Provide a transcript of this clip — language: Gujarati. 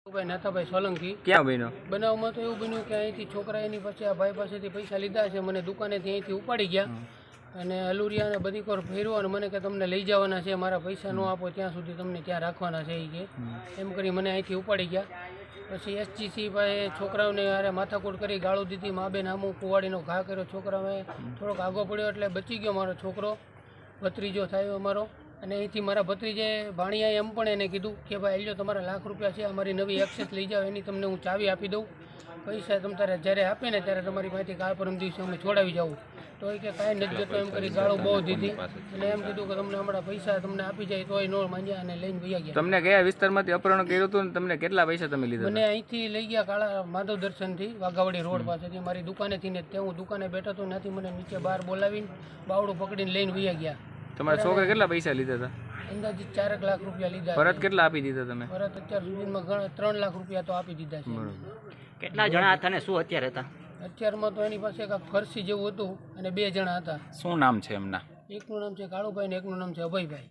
ભાઈ નાથાભાઈ સોલંકી ક્યાં બન્યો બનાવમાં તો એવું બન્યું કે અહીંથી છોકરા એની પાસે આ ભાઈ પાસેથી પૈસા લીધા છે, મને દુકાનેથી અહીંથી ઉપાડી ગયા અને હલુરિયા અને બધી કોર ફેરવો અને મને કે તમને લઈ જવાના છે, મારા પૈસા ન આપો ત્યાં સુધી તમને ત્યાં રાખવાના છે એ કે એમ કરી મને અહીંથી ઉપાડી ગયા. પછી એસજીસી પાસે છોકરાઓને યારે માથાકૂટ કરી ગાળું દીધી, મા બેન આમું કુવાડીનો ઘા કર્યો, છોકરાઓએ થોડોક આગો પડ્યો એટલે બચી ગયો મારો છોકરો, ભત્રીજો થયો અમારો. અને અહીંથી મારા ભત્રીજે ભાણિયાએ એમ પણ એને કીધું કે ભાઈ લ્યો તમારા ₹1,00,000 છે, અમારી નવી એક્સેસ લઈ જાઓ, એની તમને હું ચાવી આપી દઉં, પૈસા તમે તારે જ્યારે આપે ને ત્યારે તમારી પાસેથી કાલ પરમ દિવસે અમે છોડાવી જાઉં. તો એ કે કાંઈ નથી જતો એમ કરી ગાળો બહુ દીધી અને એમ કીધું કે તમને હમણાં પૈસા તમને આપી જાય તોય નો માંગ્યા અને લઈને વયા ગયા. તમને કયા વિસ્તારમાંથી અપહરણ કર્યું હતું ને તમને કેટલા પૈસા તમે લીધા? મને અહીંથી લઈ ગયા કાળા માધવ દર્શનથી વાઘાવાડી રોડ પાસેથી, મારી દુકાનેથી ને ત્યાં હું દુકાને બેઠો હતો, ત્યાંથી મને નીચે બહાર બોલાવીને બાવડું પકડીને લઈને વયા ગયા. તમારા છોકરા કેટલા પૈસા લીધા હતા? અંદાજિત ₹4,00,000 લીધા. પરત કેટલા આપી દીધા તમે? પરત અત્યાર સુધીમાં ₹3,00,000 તો આપી દીધા છે. કેટલા જણા હતા ને શું અત્યારે હતા? અત્યારમાં તો એની પાસે કાંઈક ફરસી જેવું હતું અને 2 જણા હતા. શું નામ છે એમના? એકનું નામ છે કાળુભાઈ ને એકનું નામ છે અભયભાઈ.